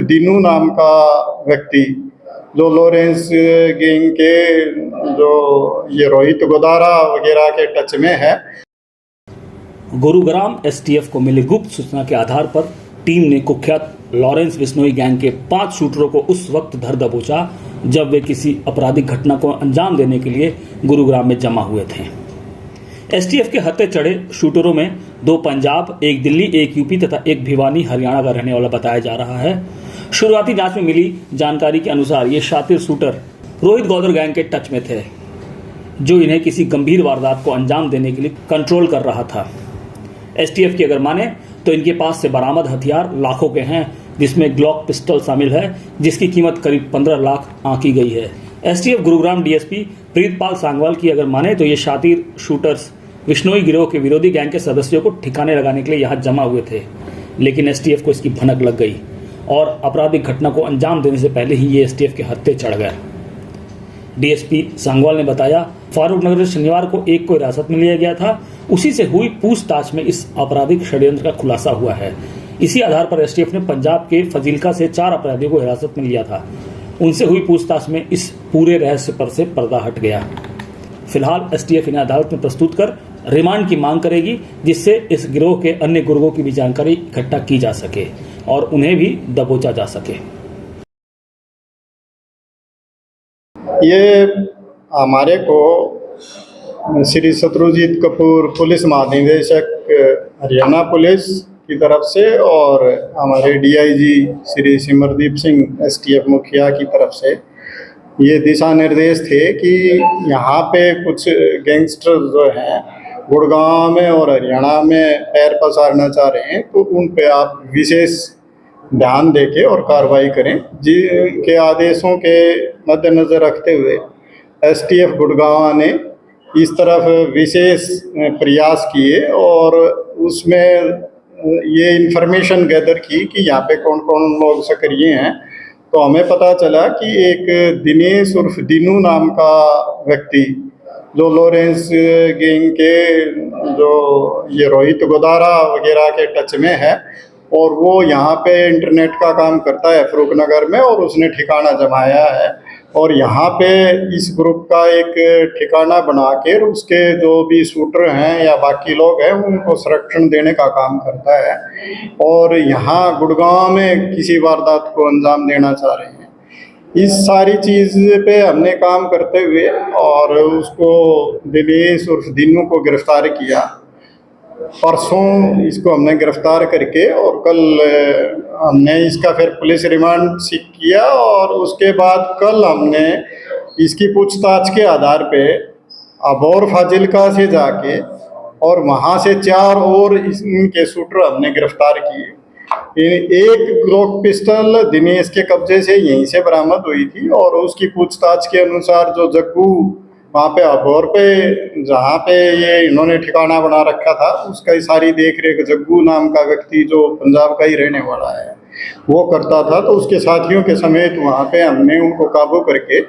दीनू नाम का व्यक्ति जो लॉरेंस गैंग के जो ये रोहित गोदारा वगैरह के टच में है। गुरुग्राम एसटीएफ को मिली गुप्त सूचना के आधार पर टीम ने कुख्यात लॉरेंस बिश्नोई गैंग के 5 शूटरों को उस वक्त धर दबोचा जब वे किसी आपराधिक घटना को अंजाम देने के लिए गुरुग्राम में जमा हुए थे। एसटीएफ के हत्थे चढ़े शूटरों में 2 पंजाब, 1 दिल्ली, 1 यूपी तथा 1 भिवानी हरियाणा का रहने वाला बताया जा रहा है। शुरुआती जांच में मिली जानकारी के अनुसार ये शातिर शूटर रोहित गोदर गैंग के टच में थे, जो इन्हें किसी गंभीर वारदात को अंजाम देने के लिए कंट्रोल कर रहा था। एसटीएफ की अगर माने तो इनके पास से बरामद हथियार लाखों के हैं, जिसमें ग्लॉक पिस्टल शामिल है, जिसकी कीमत करीब 15 लाख आंकी गई है। एसटीएफ गुरुग्राम डीएसपी प्रीतपाल सांगवाल की अगर माने तो ये शातिर शूटर्स बिश्नोई गिरोह के विरोधी गैंग के सदस्यों को ठिकाने लगाने के लिए यहाँ जमा हुए थे, लेकिन एसटीएफ को इसकी भनक लग गई और आपराधिक घटना को अंजाम देने से पहले ही ये एसटीएफ के हत्थे चढ़ गए। डीएसपी सांगवाल ने बताया, फारूक नगर से शनिवार को एक को हिरासत में लिया गया था। उसी से हुई पूछताछ में इस आपराधिक षड्यंत्र का खुलासा हुआ है। इसी आधार पर एसटीएफ ने पंजाब के फजीलका से 4 अपराधियों को हिरासत में लिया था। उनसे हुई पूछताछ में इस पूरे रहस्य पर से पर्दा हट गया। फिलहाल एसटीएफ इन्हें अदालत में प्रस्तुत कर रिमांड की मांग करेगी, जिससे इस गिरोह के अन्य गुर्गों की भी जानकारी इकट्ठा की जा सके और उन्हें भी दबोचा जा सके। ये हमारे को श्री शत्रुजीत कपूर पुलिस महानिदेशक हरियाणा पुलिस की तरफ से और हमारे डीआईजी श्री सिमरदीप सिंह एसटीएफ मुखिया की तरफ से ये दिशा निर्देश थे कि यहाँ पे कुछ गैंगस्टर जो हैं गुड़गांव में और हरियाणा में पैर पसारना चाह रहे हैं, तो उन पे आप विशेष ध्यान देके और कार्रवाई करें। जिनके आदेशों के मद्देनज़र रखते हुए एसटीएफ गुड़गांव ने इस तरफ विशेष प्रयास किए और उसमें ये इन्फॉर्मेशन गैदर की कि यहाँ पे कौन कौन लोग सक्रिय हैं। तो हमें पता चला कि एक दिनेश उर्फ दीनू नाम का व्यक्ति जो लॉरेंस गैंग के जो ये रोहित गोदारा वगैरह के टच में है और वो यहाँ पे इंटरनेट का काम करता है फरूक नगर में, और उसने ठिकाना जमाया है और यहाँ पे इस ग्रुप का एक ठिकाना बना के उसके जो भी शूटर हैं या बाकी लोग हैं उनको संरक्षण देने का काम करता है और यहाँ गुड़गांव में किसी वारदात को अंजाम देना चाह रहे हैं। इस सारी चीज़ पे हमने काम करते हुए और उसको दिनेश उर्फ दीनू को गिरफ्तार किया। परसों इसको हमने गिरफ्तार करके और कल हमने इसका फिर पुलिस रिमांड सीख किया और उसके बाद कल हमने इसकी पूछताछ के आधार पे अबोर फाजिलका से जाके और वहाँ से 4 और इनके शूटर हमने गिरफ्तार किए। एक ग्लॉक पिस्टल दिनेश के कब्जे से यहीं से बरामद हुई थी और उसकी पूछताछ के अनुसार जो जग्गू वहाँ पे अबोर पे जहाँ पे ये इन्होंने ठिकाना बना रखा था उसका ही सारी देख रेख जग्गू नाम का व्यक्ति जो पंजाब का ही रहने वाला है वो करता था। तो उसके साथियों के समेत वहाँ पे हमने उनको काबू करके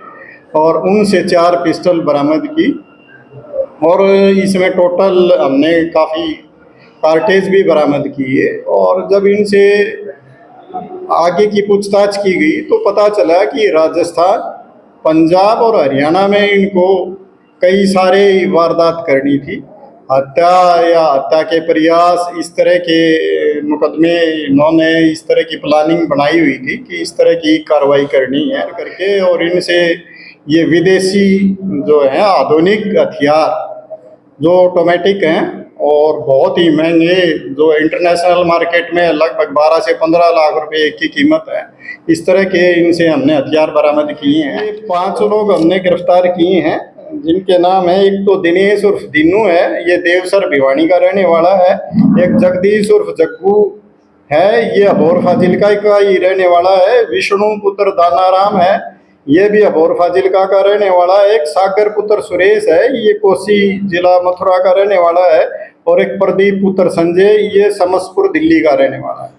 और उनसे 4 पिस्टल बरामद की और इसमें टोटल हमने काफ़ी कार्टेज भी बरामद किए। और जब इनसे आगे की पूछताछ की गई तो पता चला कि राजस्थान, पंजाब और हरियाणा में इनको कई सारे वारदात करनी थी, हत्या या हत्या के प्रयास, इस तरह के मुकदमे इन्होंने इस तरह की प्लानिंग बनाई हुई थी कि इस तरह की कार्रवाई करनी है करके। और इनसे ये विदेशी जो हैं आधुनिक हथियार जो ऑटोमेटिक हैं और बहुत ही महंगे जो इंटरनेशनल मार्केट में लगभग 12 से 15 लाख रुपए की कीमत है, इस तरह के इनसे हमने हथियार बरामद किए हैं। 5 लोग हमने गिरफ्तार किए हैं जिनके नाम है, एक तो दिनेश उर्फ दीनू है, ये देवसर भिवानी का रहने वाला है। एक जगदीश उर्फ जग्गू है, ये अबोर फाजिलका का ही रहने वाला है। विष्णु पुत्र दानाराम है, ये भी अबोर फाजिलका का रहने वाला है। एक सागर पुत्र सुरेश है, ये कोसी जिला मथुरा का रहने वाला है। और एक प्रदीप पुत्र संजय, ये समसपुर दिल्ली का रहने वाला है।